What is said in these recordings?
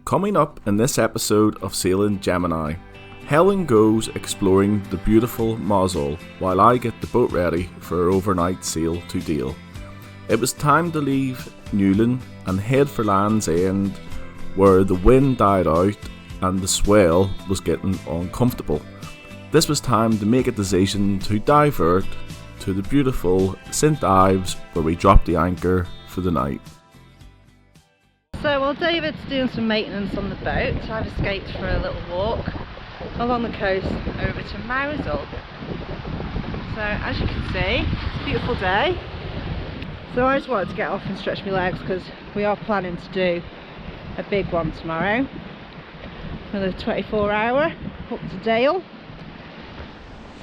Coming up in this episode of Sailing Gemini, Helen goes exploring the beautiful Mosul while I get the boat ready for our overnight sail to Deal. It was time to leave Newlyn and head for Land's End, where the wind died out and the swell was getting uncomfortable. This was time to make a decision to divert to the beautiful St Ives, where we dropped the anchor for the night. So while David's doing some maintenance on the boat, I've escaped for a little walk along the coast over to Mosul. So as you can see, it's a beautiful day. So I just wanted to get off and stretch my legs because we are planning to do a big one tomorrow. Another 24-hour up to Dale.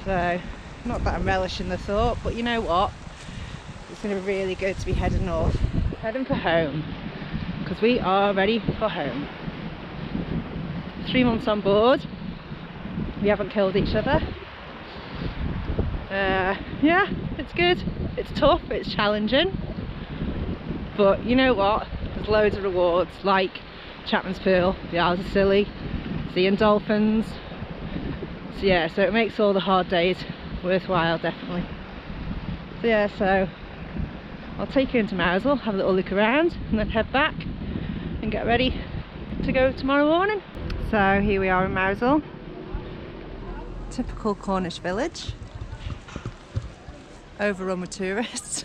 So not that I'm relishing the thought, but you know what? It's going to be really good to be heading north, heading for home. Because we are ready for home. 3 months on board, we haven't killed each other. Yeah, it's good, it's tough, it's challenging, but you know what, there's loads of rewards like Chapman's Pool, the Isles of Scilly, seeing dolphins. So yeah, so it makes all the hard days worthwhile, definitely. So yeah, so I'll take you into Mosul, have a little look around and then head back and get ready to go tomorrow morning. So here we are in Mosul, typical Cornish village, overrun with tourists.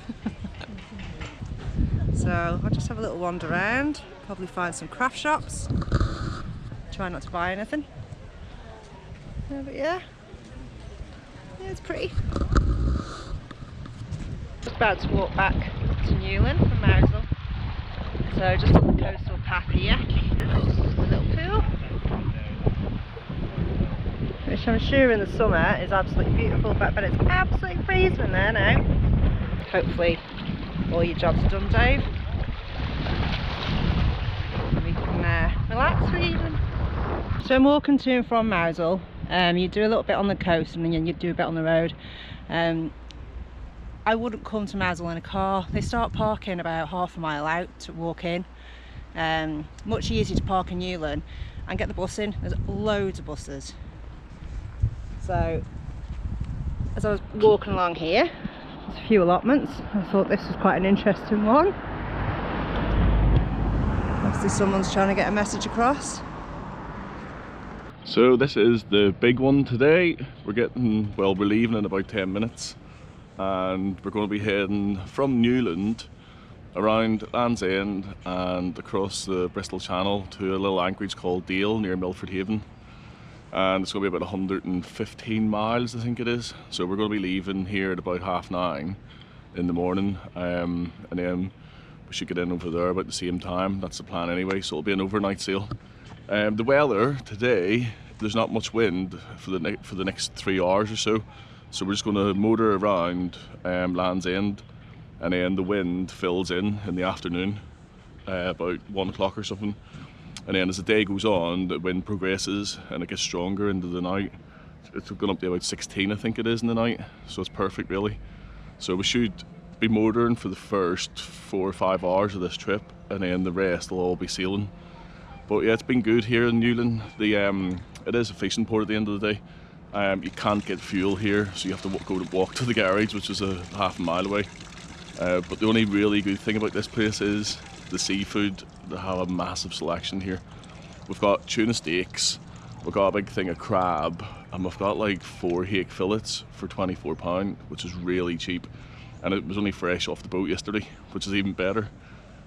So I'll just have a little wander around, probably find some craft shops, try not to buy anything. But yeah, it's pretty. Just about to walk back to Newlyn from Mosul. So just on the coastal path here, a little pool, which I'm sure in the summer is absolutely beautiful, but it's absolutely freezing in there now. Hopefully all your job's done, Dave, and we can relax for the evening. So I'm walking to and from Mosul. You do a little bit on the coast and then you do a bit on the road. I wouldn't come to Mosul in a car. They start parking about half a mile out to walk in. Much easier to park in Newlyn and get the bus in. There's loads of buses. So as I was walking along here, there's a few allotments. I thought this was quite an interesting one. Obviously someone's trying to get a message across. So this is the big one today. We're leaving in about 10 minutes. And we're going to be heading from Newlyn around Land's End and across the Bristol Channel to a little anchorage called Deal near Milford Haven, and it's going to be about 115 miles, I think it is. So we're going to be leaving here at about 9:30 in the morning, and then we should get in over there about the same time. That's the plan anyway, so it'll be an overnight sail. The weather today, there's not much wind for the next 3 hours or so. So we're just going to motor around Land's End, and then the wind fills in the afternoon, about 1 o'clock or something. And then as the day goes on, the wind progresses and it gets stronger into the night. It's going up to about 16, I think it is, in the night. So it's perfect, really. So we should be motoring for the first 4 or 5 hours of this trip, and then the rest will all be sailing. But yeah, it's been good here in Newlyn. It is a fishing port at the end of the day. You can't get fuel here, so you have to walk to the garage, which is a half a mile away. But the only really good thing about this place is the seafood. They have a massive selection here. We've got tuna steaks, we've got a big thing of crab, and we've got like 4 hake fillets for £24, which is really cheap. And it was only fresh off the boat yesterday, which is even better.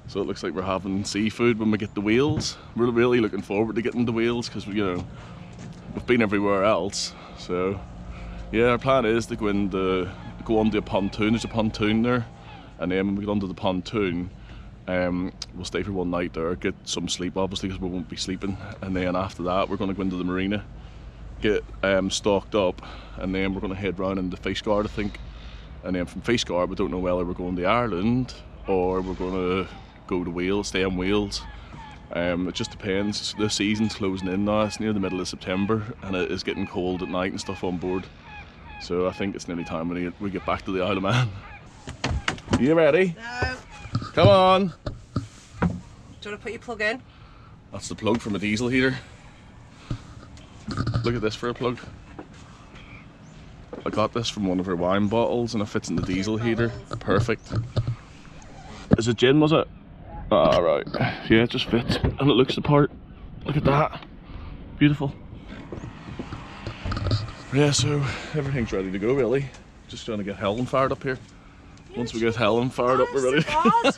So it looks like we're having seafood when we get the whales. We're really looking forward to getting the whales because we've been everywhere else. So yeah, our plan is to go onto a pontoon. There's a pontoon there, and then when we get onto the pontoon, we'll stay for one night there, get some sleep obviously because we won't be sleeping, and then after that we're going to go into the marina, get stocked up, and then we're going to head round into Fishguard, I think, and then from Fishguard we don't know whether we're going to Ireland or we're going to go to Wales, stay in Wales. It just depends. The season's closing in now. It's near the middle of September and it is getting cold at night and stuff on board. So I think it's nearly time we get back to the Isle of Man. You ready? No. Come on. Do you want to put your plug in? That's the plug from a diesel heater. Look at this for a plug. I got this from one of her wine bottles and it fits in the diesel heater. Perfect. Is it gin, was it? Ah, right. Yeah, it just fits and it looks the part. Look at that. Beautiful. Yeah, so everything's ready to go really. Just trying to get Helen fired up here. Once we get Helen fired up, we're ready to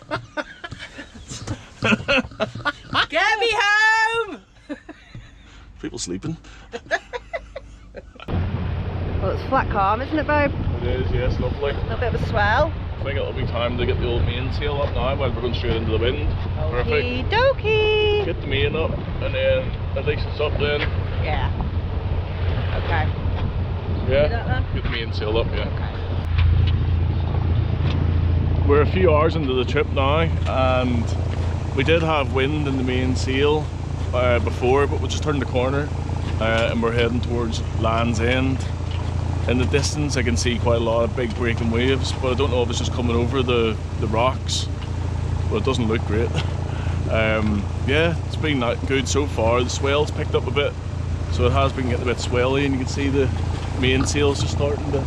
Get me home! People sleeping. Well, it's flat calm, isn't it, babe? It is, yes, lovely. A little bit of a swell. I think it'll be time to get the old mainsail up now while we're going straight into the wind. Perfect. Okie dokie! Get the main up and then at least it's up then. Yeah. Okay. Yeah. Do that then? Get the mainsail up, yeah. Okay. We're a few hours into the trip now and we did have wind in the mainsail before, but we just turned the corner and we're heading towards Land's End. In the distance I can see quite a lot of big breaking waves, but I don't know if it's just coming over the rocks, but it doesn't look great. Yeah, it's been good so far. The swell's picked up a bit, so it has been getting a bit swelly, and you can see the mainsail's just starting to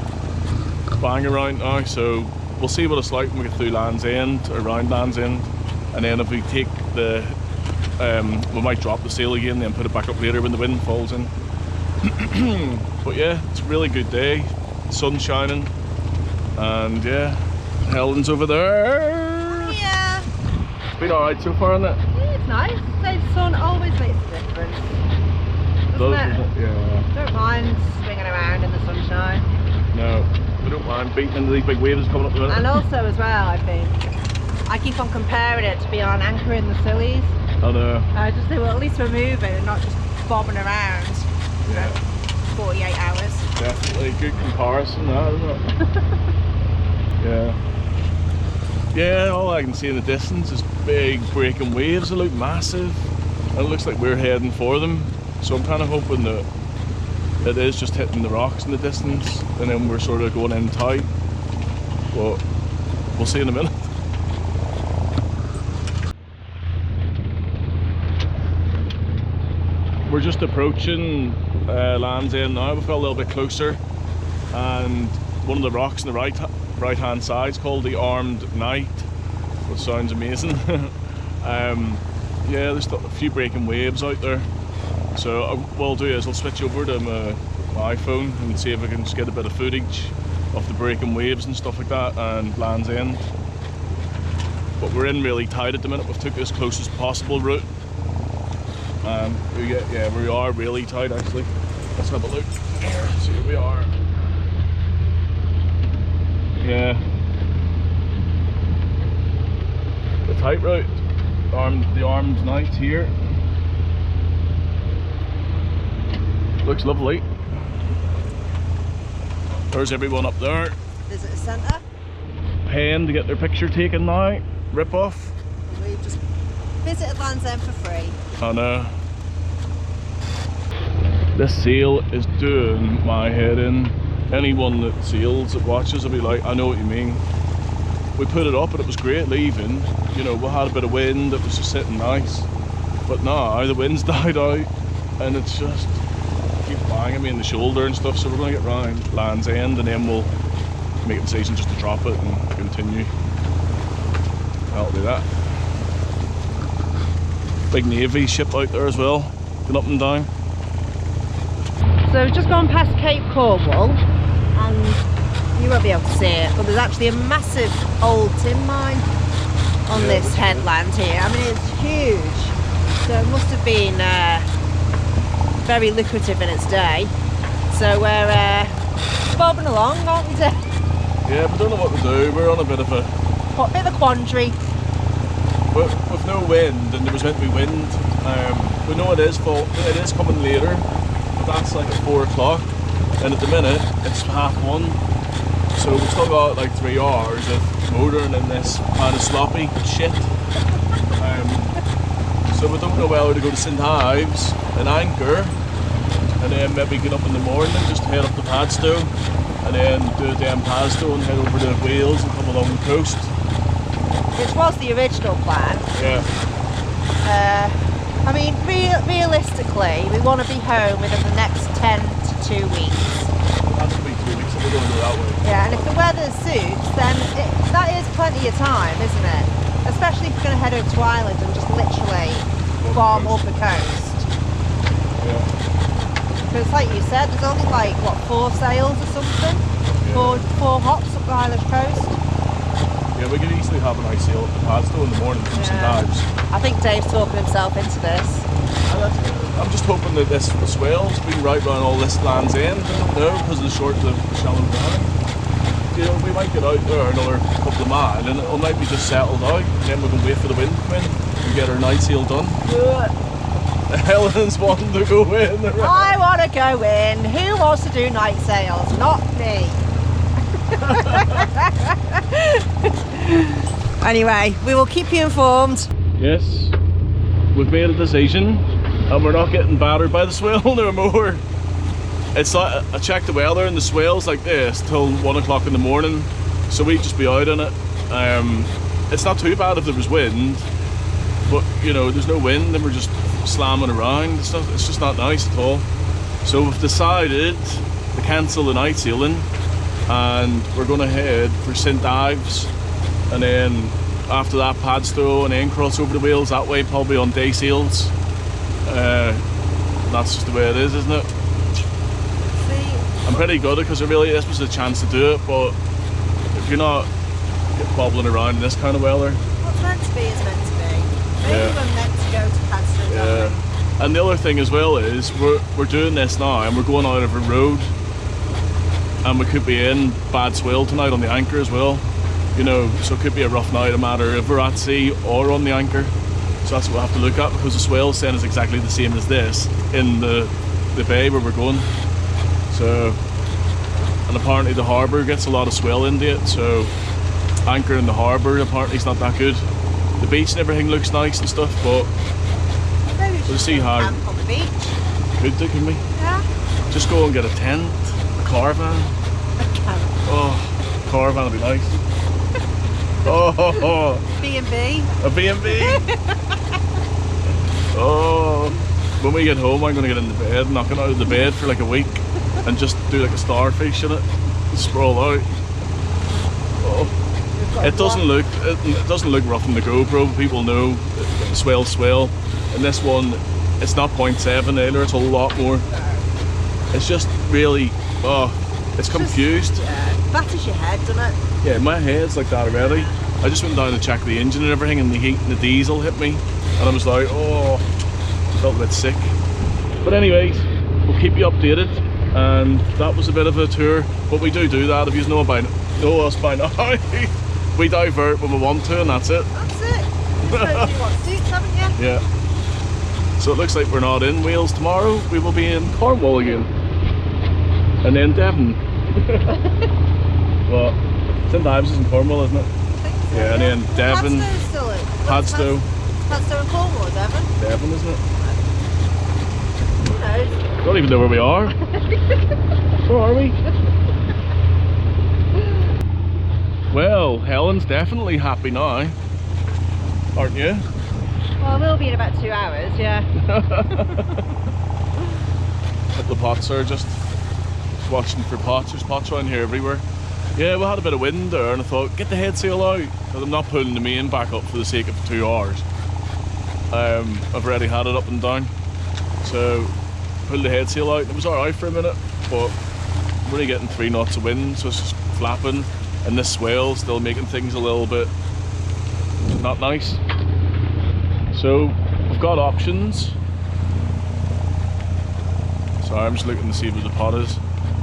bang around now, so we'll see what it's like when we get through Land's End, or around Land's End, and then if we take the we might drop the sail again, then put it back up later when the wind falls in. But yeah, it's a really good day, sun's shining, and yeah, Helen's over there. Yeah. It's been alright so far, isn't it? Yeah, it's nice. The sun always makes a difference, doesn't it? Yeah. Don't mind swinging around in the sunshine. No, we don't mind beating into these big waves coming up the minute. And also as well, I think, I keep on comparing it to being on anchor in the Scillies. I know. I just think, well, at least we're moving and not just bobbing around. Yeah. 48 hours. Definitely good comparison, that, isn't it? Yeah. Yeah, all I can see in the distance is big breaking waves. They look massive, and it looks like we're heading for them. So I'm kind of hoping that it is just hitting the rocks in the distance, and then we're sort of going in tight. But we'll see in a minute. We're just approaching Land's End now. We felt a little bit closer, and one of the rocks on the right hand side is called the Armed Knight, which sounds amazing. Yeah, there's a few breaking waves out there, so what I'll do is I'll switch over to my iPhone and see if I can just get a bit of footage of the breaking waves and stuff like that and Land's End. But we're in really tight at the minute. We've took this closest possible route. We are really tight actually. Let's have a look here, see where we are. Yeah. The tight route, the Armed Knight here. Looks lovely. There's everyone up there. Visitor centre. Paying to get their picture taken now. Rip off. We've just visited Land's End for free. I know. This sail is doing my head in. Anyone that sails, that watches, will be like, I know what you mean. We put it up and it was great leaving. You know, we had a bit of wind, it was just sitting nice. But now the wind's died out and it's just keep banging me in the shoulder and stuff. So we're going to get round Land's End and then we'll make a decision just to drop it and continue. That'll do that. Big Navy ship out there as well, going up and down. So we've just gone past Cape Cornwall and you won't be able to see it, but there's actually a massive old tin mine on this headland here. I mean, it's huge, so it must have been very lucrative in its day. So we're bobbing along, aren't we, Dave? Yeah, we don't know what to do. We're on a bit of a quandary. But with no wind, and there was meant to be wind, we know it is coming later, but that's like at 4 o'clock, and at the minute it's 1:30, so we've still got like 3 hours of motoring in this kind of sloppy shit. So we don't know whether to go to St Ives and anchor, and then maybe get up in the morning and just head up to Padstow, and then do a damn Padstow and head over to Wales and come along the coast. Which was the original plan. Yeah. I mean, realistically, we want to be home within the next 10 to 2 weeks. That's to be 2 weeks if we're going to go that way. Yeah, and if the weather suits, then that is plenty of time, isn't it? Especially if we're going to head over to Ireland and just literally farm up the coast. Yeah. Because like you said, there's only like, what, 4 sails or something? Yeah. Four hops up the Irish coast. Yeah, we could easily have a nice sail up the Padstow in the morning from St Ives. I think Dave's talking himself into this. I'm just hoping that this Swell's been right around all this Land's End. I don't know, because of the short of the shallow ground. You know, we might get out there another couple of miles and it might be just settled out. Then we can wait for the wind to come in and get our night sail done. Helen's wanting to go in. I want to go in. Who wants to do night sails? Not me. Anyway, we will keep you informed. Yes, we've made a decision and we're not getting battered by the Swell no more. It's like, I checked the weather and the Swell's like this till 1 o'clock in the morning, so we'd just be out in it. It's not too bad if there was wind, but you know, there's no wind and we're just slamming around. It's just not nice at all. So we've decided to cancel the night sailing and we're going to head for St Ives, and then after that Padstow, and then cross over the Wales that way, probably on day sails. That's just the way it is, isn't it? I'm pretty good because really this was a chance to do it, but if you're not bobbling around in this kind of weather, what's meant to be is meant to be. Maybe we're meant to go to Padstow. Yeah. And the other thing as well is we're doing this now and we're going out of a road, and we could be in bad swell tonight on the anchor as well. You know, so it could be a rough night, no matter if we're at sea or on the anchor. So that's what we'll have to look at, because the swell then is exactly the same as this in the bay where we're going. So, and apparently the harbour gets a lot of swell into it, so anchor in the harbour apparently is not that good. The beach and everything looks nice and stuff, but we'll see how. Camp on the beach. Could do, couldn't we? Yeah. Just go and get a tent, a caravan. A caravan. Oh, caravan would be nice. Oh, B&B. A B&B. Oh, when we get home, I'm going to get into bed, not get out of the bed for like a week, and just do like a starfish in it, and sprawl out. Oh. It doesn't look rough in the GoPro. People know swell, and this one, it's not 0.7 either. It's a lot more. It's just really, it's confused. Batters your head, doesn't it? Yeah, my head's like that already. I just went down to check the engine and everything, and the heat and the diesel hit me, and I was like, oh, I felt a bit sick. But anyways, we'll keep you updated, and that was a bit of a tour. But we do that, if you know us by now. We divert when we want to, and that's it. That's it. You don't do what suits, haven't you? Yeah. So it looks like we're not in Wales tomorrow. We will be in Cornwall again, and then Devon. Well, St Ives is in Cornwall, isn't it? I think so, yeah, and then Devon. Padstow's still in. Padstow. Padstow and Cornwall, or Devon? Devon, isn't it? Who knows? Don't even know where we are. Where are we? Well, Helen's definitely happy now, aren't you? Well, we'll be in about 2 hours, yeah. The pots are just watching for pots. There's pots around here everywhere. Yeah, we had a bit of wind there, and I thought, get the head sail out, because I'm not pulling the main back up for the sake of 2 hours. I've already had it up and down, so pulled the head sail out. It was alright for a minute, but I'm really getting 3 knots of wind, so it's just flapping, and this swell still making things a little bit not nice. So we've got options. Sorry, I'm just looking to see where the pot is.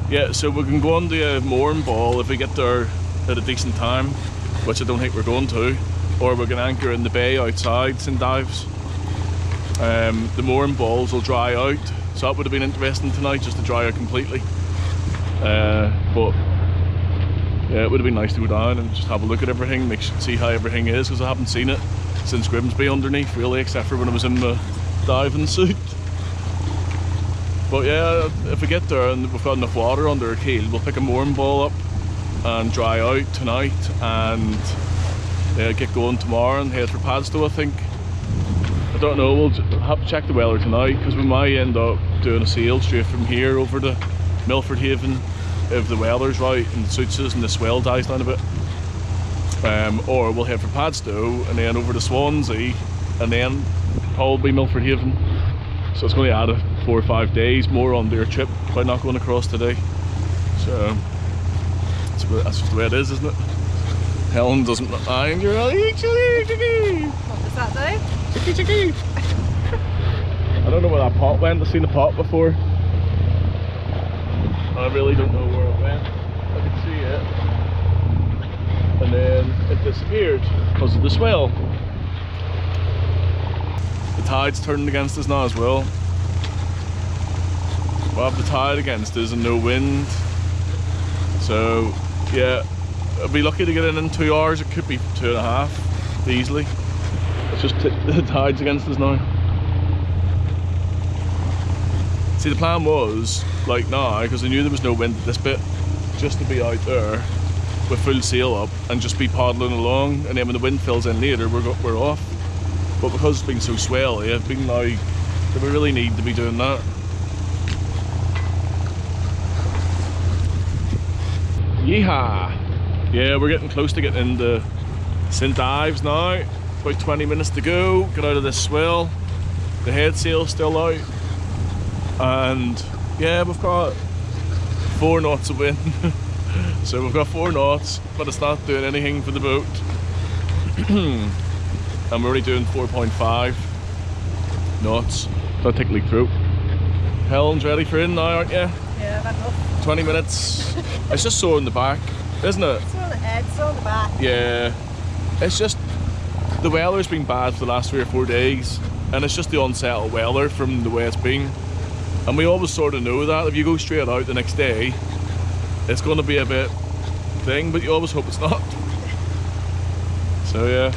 Yeah, so we can go on the mooring ball if we get there at a decent time, which I don't think we're going to, or we can anchor in the bay outside St Ives. The mooring balls will dry out, so that would have been interesting tonight, just to dry out completely. But yeah, it would have been nice to go down and just have a look at everything, see how everything is, because I haven't seen it since Grimsby underneath, really, except for when I was in the diving suit. But yeah, if we get there and we've got enough water under our keel, we'll pick a mooring ball up and dry out tonight, and get going tomorrow and head for Padstow, I think. I don't know, we'll have to check the weather tonight, because we might end up doing a sail straight from here over to Milford Haven if the weather's right and it suits us and the swell dies down a bit. Or we'll head for Padstow and then over to Swansea and then probably Milford Haven. So it's going to add 4 or 5 days more on their trip by not going across today. So that's just the way it is, isn't it? Helen doesn't mind. You're like, what does that do? chicky chicky. I don't know where that pot went. I've seen the pot before. I really don't know where it went. I could see it. And then it disappeared because of the swell. The tide's turning against us now as well. We'll have the tide against us and no wind. So yeah, I'll be lucky to get in 2 hours. It could be 2.5 easily. It's just the tide's against us now. See, the plan was, like now, because I knew there was no wind at this bit, just to be out there with full sail up and just be paddling along, and then when the wind fills in later, we're off. But because it's been so swelly, I've been like, do we really need to be doing that? Yeehaw! Yeah, we're getting close to getting into St Ives now. About 20 minutes to go, get out of this swell. The head sail's still out. And yeah, we've got 4 knots of wind. So we've got 4 knots, but it's not doing anything for the boat. And we're only doing 4.5 knots. So I'll take a leak through. Helen's ready for in now, aren't you? Yeah, I've had enough. 20 minutes. It's just sore in the back, isn't it? Sore on the head, sore on the back. Yeah. It's just, the weather's been bad for the last 3 or 4 days. And it's just the unsettled weather from the way it's been. And we always sort of know that if you go straight out the next day, it's going to be a bit thing, but you always hope it's not. So yeah,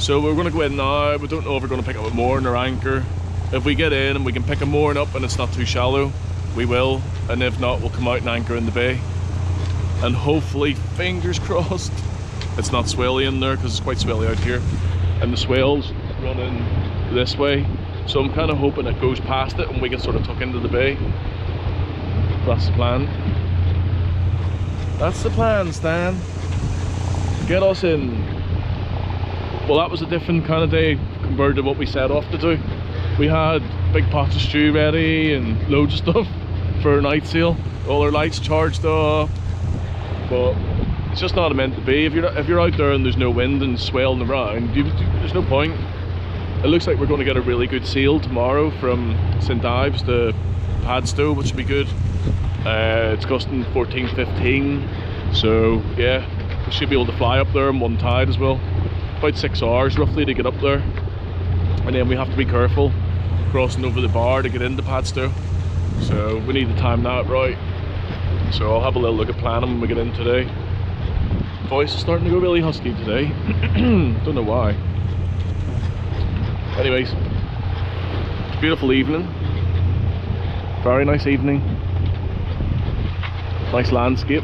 so we're going to go in now. We don't know if we're going to pick up a mooring or anchor. If we get in and we can pick a mooring up and it's not too shallow, we will. And if not, we'll come out and anchor in the bay. And hopefully, fingers crossed, it's not swelly in there, because it's quite swelly out here. And the swell's running this way. So I'm kind of hoping it goes past it and we can sort of tuck into the bay. That's the plan. That's the plan, Stan. Get us in. Well, that was a different kind of day compared to what we set off to do. We had big pots of stew ready and loads of stuff for a night sail. All our lights charged up. But it's just not meant to be. If you're out there and there's no wind and swelling around, there's no point. It looks like we're going to get a really good sail tomorrow from St Ives to Padstow, which would be good. It's costing 14.15, so yeah, we should be able to fly up there in one tide as well. About 6 hours roughly to get up there, and then we have to be careful crossing over the bar to get into Padstow. So we need to time that right. So I'll have a little look at planning when we get in today. Voice is starting to go really husky today. Don't know why. Anyways, it's a beautiful evening. Very nice evening. Nice landscape.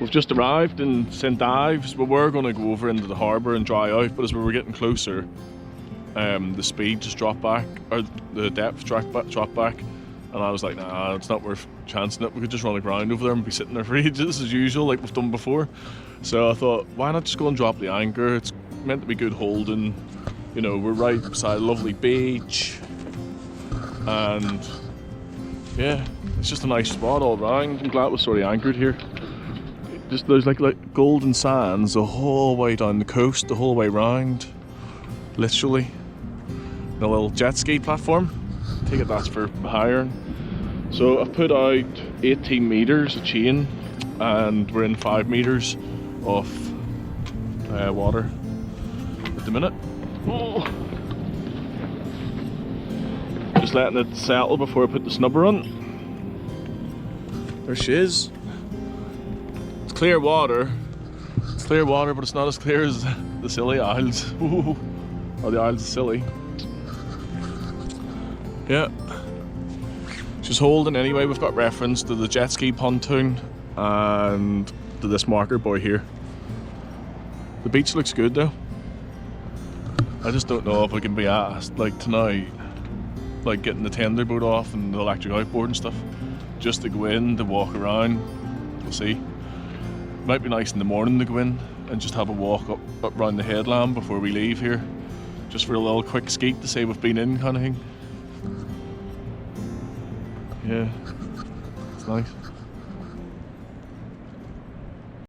We've just arrived in St Ives. We were going to go over into the harbour and dry out, but as we were getting closer, the speed just dropped back, or the depth dropped back, and I was like, nah, it's not worth chancing it. We could just run aground over there and be sitting there for ages as usual, like we've done before. So I thought, why not just go and drop the anchor? It's meant to be good holding. You know, we're right beside a lovely beach, and yeah, it's just a nice spot all round. I'm glad it was sort of anchored here. Just there's like golden sands the whole way down the coast, the whole way round, literally. And a little jet ski platform. I take it that's for hiring. So I've put out 18 meters of chain, and we're in 5 meters of water at the minute. Oh. Just letting it settle before I put the snubber on. There she is. It's clear water. It's clear water, but it's not as clear as the Scilly Isles. Ooh. Or the Isles of Scilly. Yeah. She's holding anyway. We've got reference to the jet ski pontoon and to this marker buoy here. The beach looks good though. I just don't know if I can be asked like tonight, like getting the tender boat off and the electric outboard and stuff, just to go in, to walk around. We'll see. Might be nice in the morning to go in and just have a walk up around the headland before we leave here, just for a little quick skeet to say we've been in, kind of thing. Yeah, it's nice.